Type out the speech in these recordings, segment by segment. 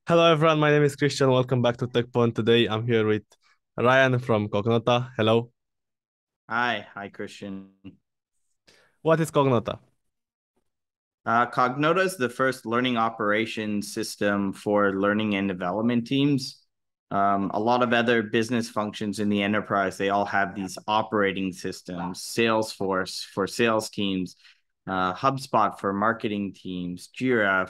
Hello everyone, my name is Christian. Welcome back to Tekpon. Today I'm here with Ryan from Cognota. Hello. Hi, Christian. What is Cognota? Cognota is the first learning operations system for learning and development teams. A lot of other business functions in the enterprise, they all have these operating systems, Salesforce for sales teams, HubSpot for marketing teams, Jira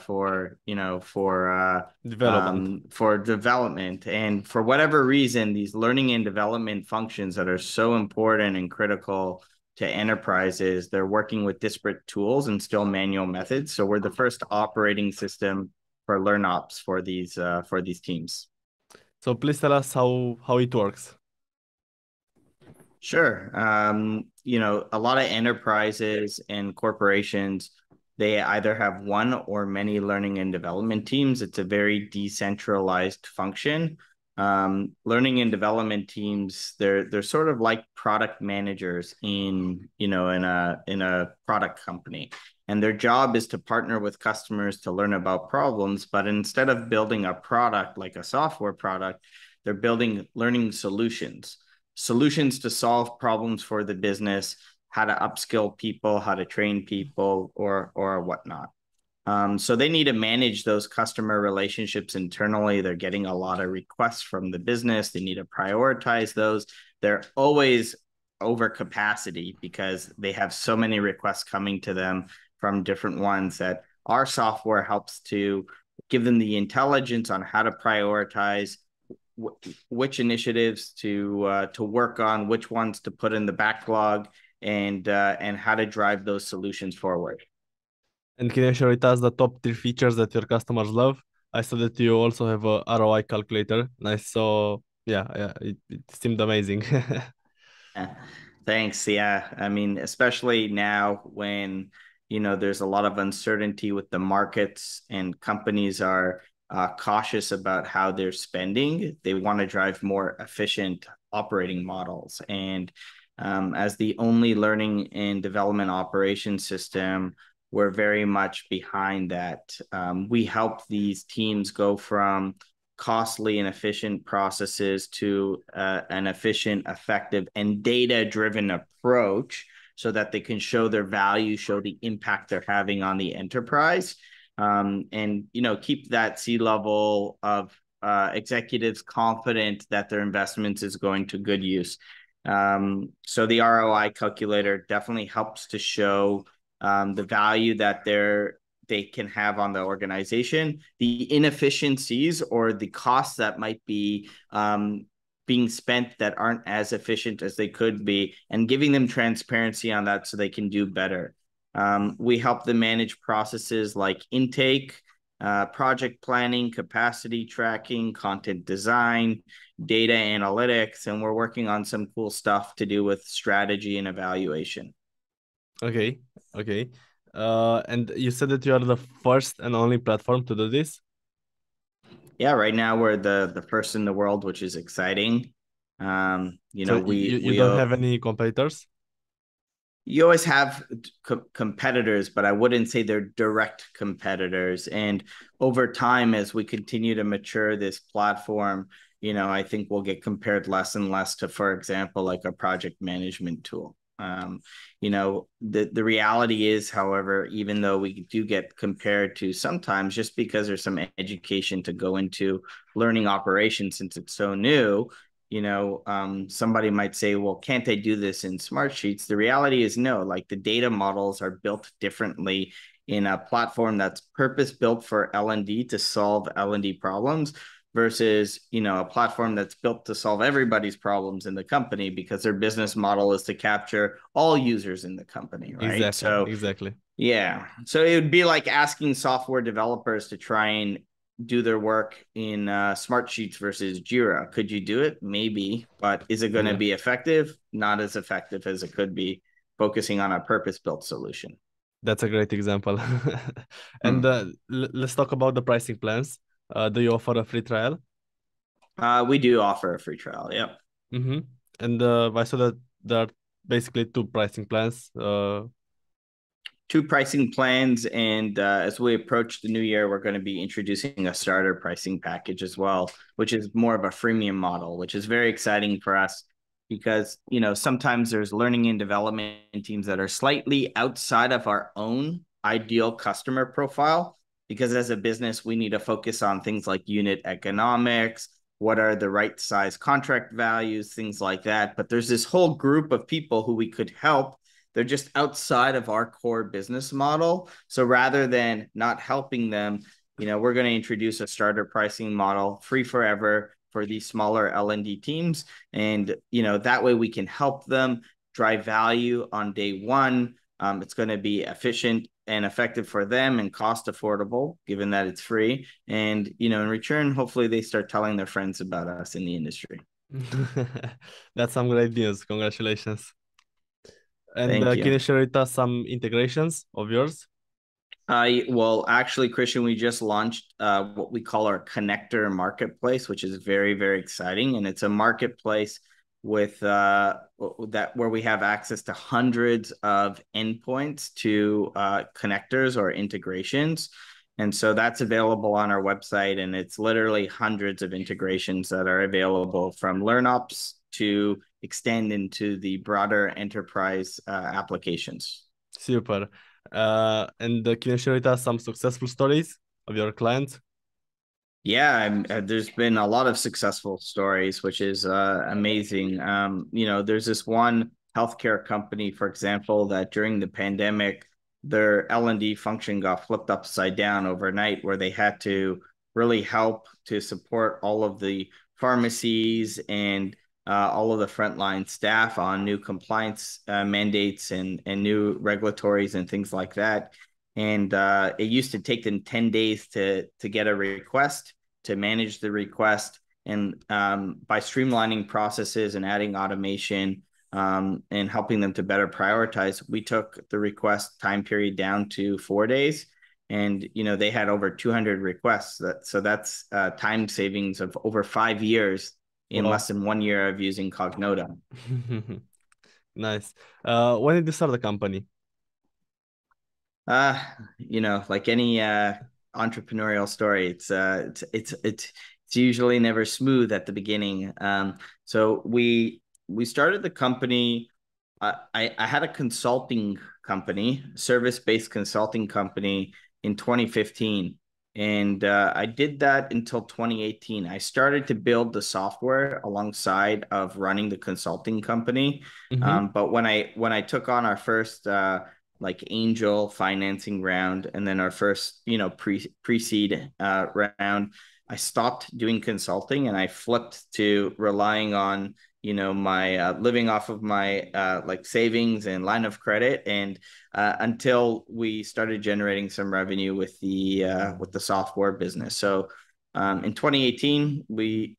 Development. for development. And for whatever reason, these learning and development functions that are so important and critical to enterprises, they're working with disparate tools and still manual methods. So we're the first operating system for LearnOps for these teams. So please tell us how it works. Sure. A lot of enterprises and corporations, they either have one or many learning and development teams. It's a very decentralized function. Learning and development teams, they're sort of like product managers in a product company. And their job is to partner with customers to learn about problems. But instead of building a product like a software product, they're building learning solutions to solve problems for the business, how to upskill people, how to train people, or whatnot. So they need to manage those customer relationships internally. They're getting a lot of requests from the business. They need to prioritize those. They're always over capacity because they have so many requests coming to them from different ones that our software helps to give them the intelligence on how to prioritize which initiatives to work on, which ones to put in the backlog, and how to drive those solutions forward. And can you share with us the top three features that your customers love? I saw that you also have a ROI calculator. And I saw, yeah, it seemed amazing. Yeah. Thanks. Yeah. I mean, especially now when, there's a lot of uncertainty with the markets and companies are cautious about how they're spending. They want to drive more efficient operating models. And as the only learning and development operation system, we're very much behind that. We help these teams go from costly and efficient processes to an efficient, effective, and data-driven approach so that they can show their value, show the impact they're having on the enterprise, and keep that C-level of executives confident that their investments is going to good use. So the ROI calculator definitely helps to show the value that they can have on the organization, the inefficiencies or the costs that might be being spent that aren't as efficient as they could be, and giving them transparency on that so they can do better. We help them manage processes like intake, project planning, capacity tracking, content design, data analytics, and we're working on some cool stuff to do with strategy and evaluation. Okay, okay. And you said that you are the first and only platform to do this? Yeah, right now we're the first in the world, which is exciting. So you don't have any competitors? You always have competitors, but I wouldn't say they're direct competitors. And over time, as we continue to mature this platform, I think we'll get compared less and less to, for example, like a project management tool. The reality is, however, even though we do get compared to sometimes, just because there's some education to go into learning operations since it's so new, somebody might say, well, can't they do this in Smartsheets? The reality is no, like the data models are built differently in a platform that's purpose built for L&D to solve L&D problems versus, a platform that's built to solve everybody's problems in the company because their business model is to capture all users in the company, right? Exactly, So exactly. yeah. So it would be like asking software developers to try and do their work in Smartsheets versus Jira. Could you do it? Maybe, but is it going to Yeah, be effective? Not as effective as it could be focusing on a purpose-built solution. that's a great example. And Hmm. let's talk about the pricing plans. Do you offer a free trial? We do offer a free trial. Yep. Mm-hmm. And I saw that there are basically two pricing plans. two pricing plans, and as we approach the new year, we're going to be introducing a starter pricing package as well, which is more of a freemium model, which is very exciting for us because sometimes there's learning and development teams that are slightly outside of our own ideal customer profile. Because as a business, we need to focus on things like unit economics, what are the right size contract values, things like that. But there's this whole group of people who we could help. They're just outside of our core business model. So rather than not helping them, we're going to introduce a starter pricing model, free forever for these smaller L&D teams. And, that way we can help them drive value on day one. It's going to be efficient and effective for them and cost affordable, given that it's free. And, in return, hopefully they start telling their friends about us in the industry. That's some great news. Congratulations. And Thank can you. you share with us some integrations of yours? Well, actually, Christian, we just launched what we call our connector marketplace, which is very, very exciting. And it's a marketplace with that where we have access to hundreds of endpoints to connectors or integrations. And so that's available on our website. And it's literally hundreds of integrations that are available from LearnOps to extend into the broader enterprise applications. Super. And can you share with us some successful stories of your clients? Yeah, there's been a lot of successful stories, which is amazing. There's this one healthcare company, for example, that during the pandemic, their L&D function got flipped upside down overnight, where they had to really help to support all of the pharmacies and all of the frontline staff on new compliance mandates and new regulatories and things like that. And it used to take them 10 days to get a request, to manage the request. And by streamlining processes and adding automation and helping them to better prioritize, we took the request time period down to 4 days. And, they had over 200 requests. So that's time savings of over 5 years in Wow. less than 1 year of using Cognota. Nice. When did you start the company? Like any entrepreneurial story, it's usually never smooth at the beginning. So we started the company. I had a consulting company, service-based consulting company in 2015. And I did that until 2018. I started to build the software alongside of running the consulting company. Mm-hmm. But when I took on our first like angel financing round and then our first, pre-seed round, I stopped doing consulting and I flipped to relying on my living off of my like savings and line of credit, and until we started generating some revenue with the software business. So in 2018 we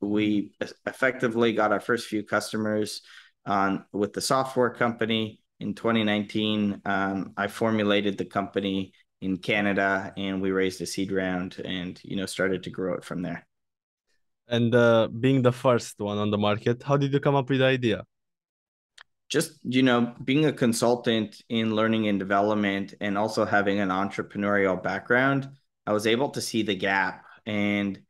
effectively got our first few customers on with the software company. In 2019 I formulated the company in Canada and we raised a seed round and started to grow it from there. And being the first one on the market, how did you come up with the idea? Just being a consultant in learning and development and also having an entrepreneurial background, I was able to see the gap, and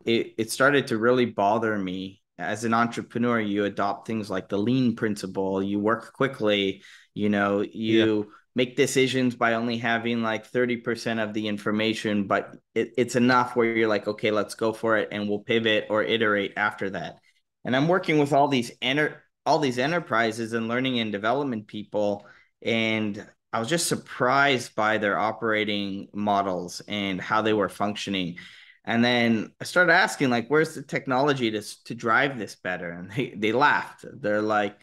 it started to really bother me. As an entrepreneur, you adopt things like the lean principle. You work quickly, Yeah. you make decisions by only having like 30% of the information, but it's enough where you're like, okay, let's go for it and we'll pivot or iterate after that. And I'm working with all these enterprises and learning and development people. And I was just surprised by their operating models and how they were functioning. And then I started asking, like, where's the technology to drive this better? And they laughed. They're like,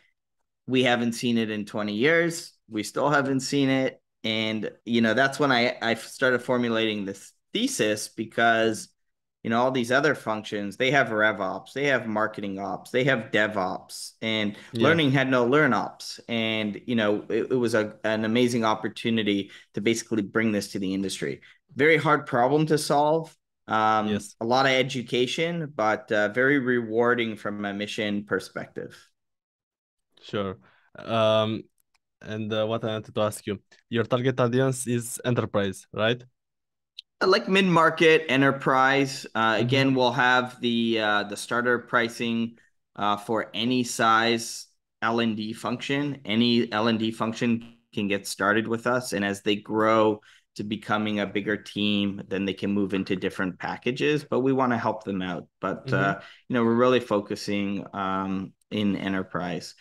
we haven't seen it in 20 years. We still haven't seen it. And, that's when I started formulating this thesis because all these other functions, they have RevOps, they have marketing ops, they have DevOps, and Yeah. learning had no LearnOps. And, it was an amazing opportunity to basically bring this to the industry. Very hard problem to solve. Yes. A lot of education, but very rewarding from a mission perspective. Sure. Um, And what I wanted to ask you, your target audience is enterprise, right? Like mid-market enterprise. Mm-hmm. Again, we'll have the starter pricing for any size L&D function. Any L&D function can get started with us, and as they grow to becoming a bigger team, then they can move into different packages. But we want to help them out. But Mm-hmm. we're really focusing in enterprise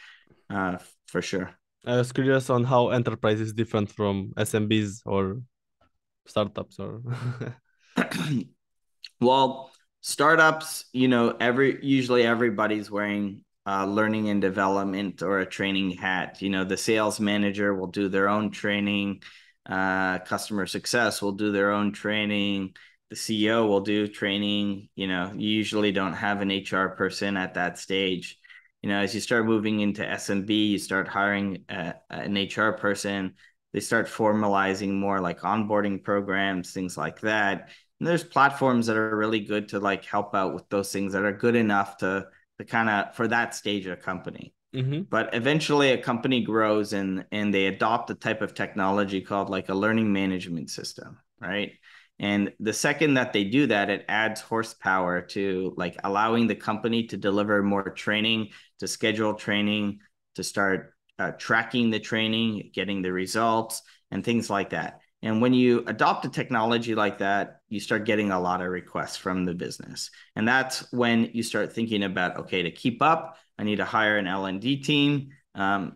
for sure. I was curious on how enterprise is different from SMBs or startups or Well, startups, usually everybody's wearing learning and development or a training hat. The sales manager will do their own training, customer success will do their own training, the CEO will do training. You usually don't have an HR person at that stage. As you start moving into SMB, you start hiring an HR person. They start formalizing more like onboarding programs, things like that. And there's platforms that are really good to like help out with those things that are good enough to kind of for that stage of a company. mm-hmm. But eventually a company grows and they adopt a type of technology called like a learning management system, right? And the second that they do that, it adds horsepower to like allowing the company to deliver more training, to schedule training, to start tracking the training, getting the results, and things like that. And when you adopt a technology like that, you start getting a lot of requests from the business. And that's when you start thinking about, okay, to keep up, I need to hire an L&D team. And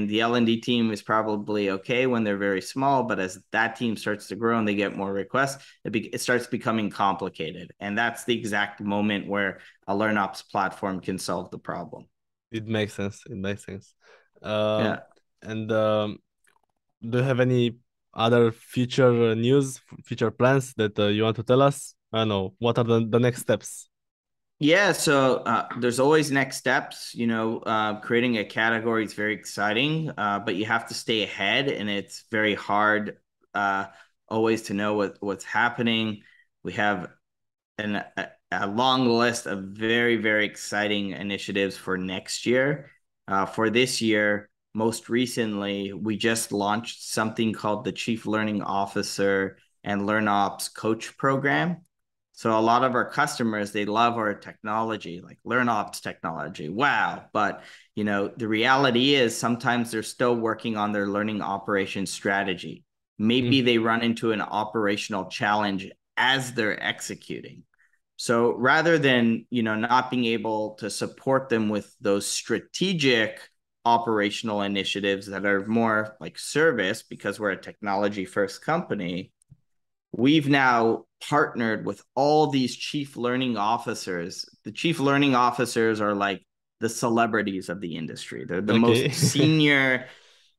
the L&D team is probably okay when they're very small, but as that team starts to grow and they get more requests, it starts becoming complicated. And that's the exact moment where a LearnOps platform can solve the problem. It makes sense. It makes sense. Um, Yeah. and do you have any other future news, future plans that you want to tell us? I don't know. What are the next steps? Yeah, so there's always next steps. Creating a category is very exciting, but you have to stay ahead, and it's very hard uh, always to know what's happening. We have a long list of very, very exciting initiatives for next year. For this year, most recently, we just launched something called the Chief Learning Officer and LearnOps Coach Program. So a lot of our customers, they love our technology, like LearnOps technology. Wow. But, the reality is sometimes they're still working on their learning operations strategy. Maybe they run into an operational challenge as they're executing. So rather than, not being able to support them with those strategic operational initiatives that are more like service because we're a technology first company, we've now partnered with all these chief learning officers. The chief learning officers are like the celebrities of the industry. They're the Okay. most senior,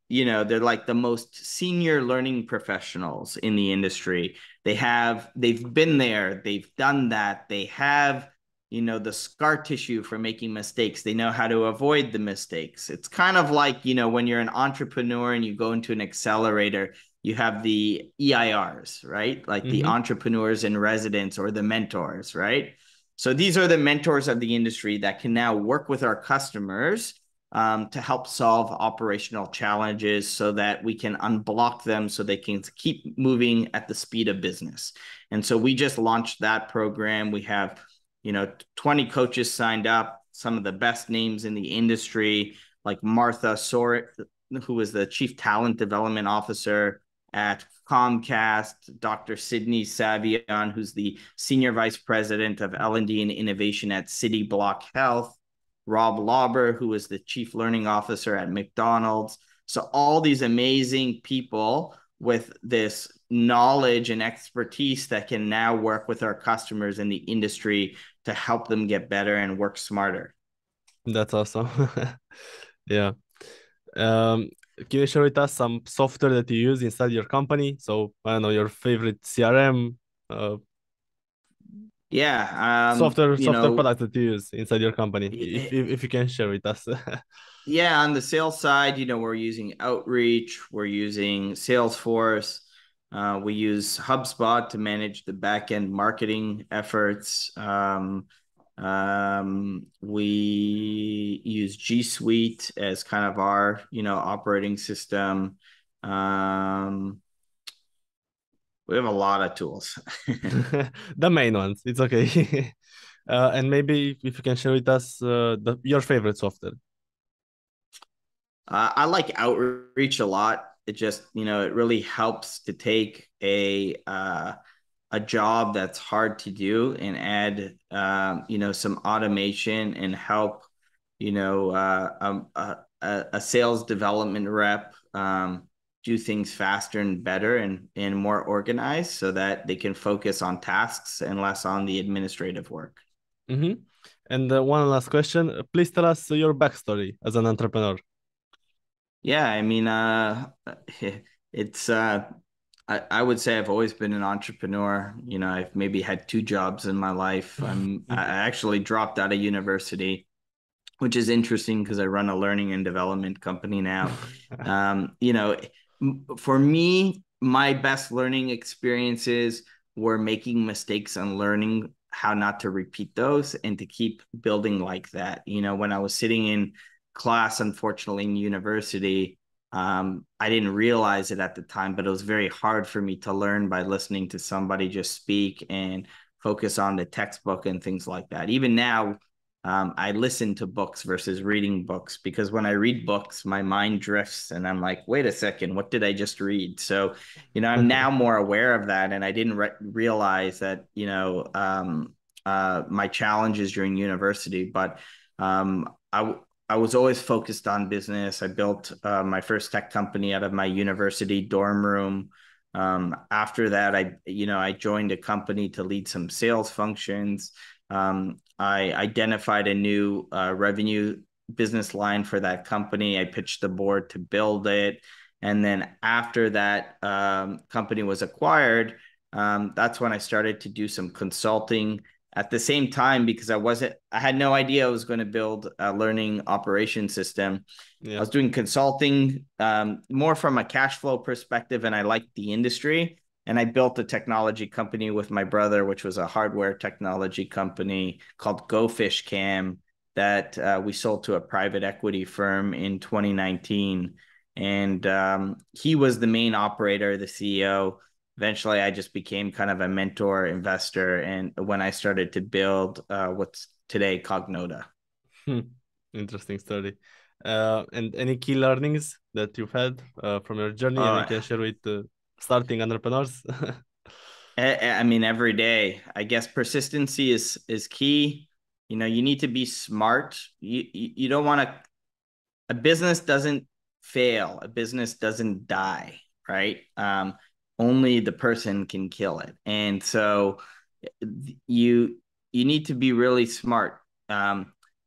they're like the most senior learning professionals in the industry. They've been there, they've done that. They have, the scar tissue for making mistakes. They know how to avoid the mistakes. It's kind of like, when you're an entrepreneur and you go into an accelerator, you have the EIRs, right? Like the Mm-hmm. entrepreneurs in residence or the mentors, right? So these are the mentors of the industry that can now work with our customers to help solve operational challenges so that we can unblock them so they can keep moving at the speed of business. And so we just launched that program. We have, 20 coaches signed up, some of the best names in the industry, like Martha Sorit, who is the Chief Talent Development Officer at Comcast, Dr. Sydney Savion, who's the Senior Vice President of L&D and Innovation at City Block Health, Rob Lauber, who is the Chief Learning Officer at McDonald's. So all these amazing people with this knowledge and expertise that can now work with our customers in the industry to help them get better and work smarter. That's awesome. Yeah. Um, can you share with us some software that you use inside your company? So I don't know your favorite CRM, Yeah, software product that you use inside your company, it, if you can share with us. yeah, on the sales side, we're using Outreach, we're using Salesforce, we use HubSpot to manage the back end marketing efforts. We use G Suite as kind of our, operating system. Um, we have a lot of tools. The main ones. It's okay. And maybe if you can share with us your favorite software. I like outreach a lot. It just, it really helps to take a job that's hard to do and add, some automation and help, a sales development rep do things faster and better and more organized so that they can focus on tasks and less on the administrative work. Mm-hmm. And one last question. Please tell us your backstory as an entrepreneur. Yeah, I mean, it's I would say I've always been an entrepreneur. I've maybe had two jobs in my life. I actually dropped out of university, which is interesting because I run a learning and development company now. Um, you know, for me, my best learning experiences were making mistakes and learning how not to repeat those and to keep building like that. When I was sitting in class, unfortunately, in university, I didn't realize it at the time, but it was very hard for me to learn by listening to somebody just speak and focus on the textbook and things like that. Even now, I listen to books versus reading books because when I read books, my mind drifts and I'm like, wait a second, what did I just read? So, I'm now more aware of that. And I didn't realize that, my challenges during university, but I was always focused on business. I built my first tech company out of my university dorm room. After that, I joined a company to lead some sales functions. I identified a new revenue business line for that company. I pitched the board to build it. And then after that company was acquired, that's when I started to do some consulting at the same time because I had no idea I was going to build a learning operation system. I Yeah. was doing consulting more from a cash flow perspective, and I liked the industry. And I built a technology company with my brother, which was a hardware technology company called Go Fish Cam that we sold to a private equity firm in 2019. And he was the main operator, the CEO. Eventually, I just became kind of a mentor investor. And when I started to build what's today Cognota. Hmm. Interesting story. And any key learnings that you've had from your journey and you Oh, can share with starting entrepreneurs? I mean, every day, I guess persistency is key. You need to be smart. You don't want to. A business doesn't fail. A business doesn't die, right? Only the person can kill it, and so you you need to be really smart.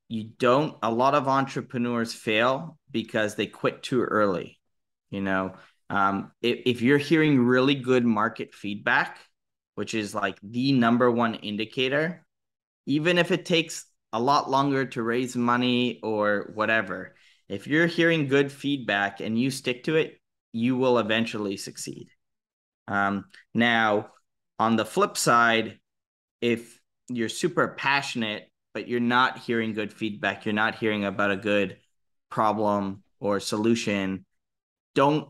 You don't. A lot of entrepreneurs fail because they quit too early. You know, if you're hearing really good market feedback, which is like the number one indicator, even if it takes a lot longer to raise money or whatever, if you're hearing good feedback and you stick to it, you will eventually succeed. Now, on the flip side, if you're super passionate, but you're not hearing good feedback, you're not hearing about a good problem or solution, don't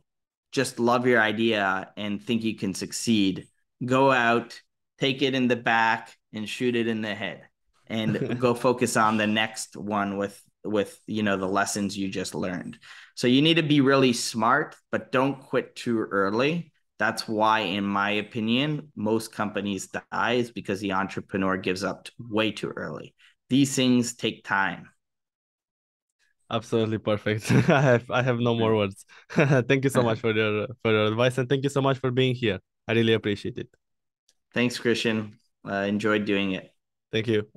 just love your idea and think you can succeed. Go out, take it in the back and shoot it in the head and go focus on the next one with the lessons you just learned. So you need to be really smart, but don't quit too early. That's why, in my opinion, most companies die is because the entrepreneur gives up way too early. These things take time. Absolutely perfect. I have no more words. Thank you so much for your advice and thank you so much for being here. I really appreciate it. Thanks, Christian. Enjoyed doing it. Thank you.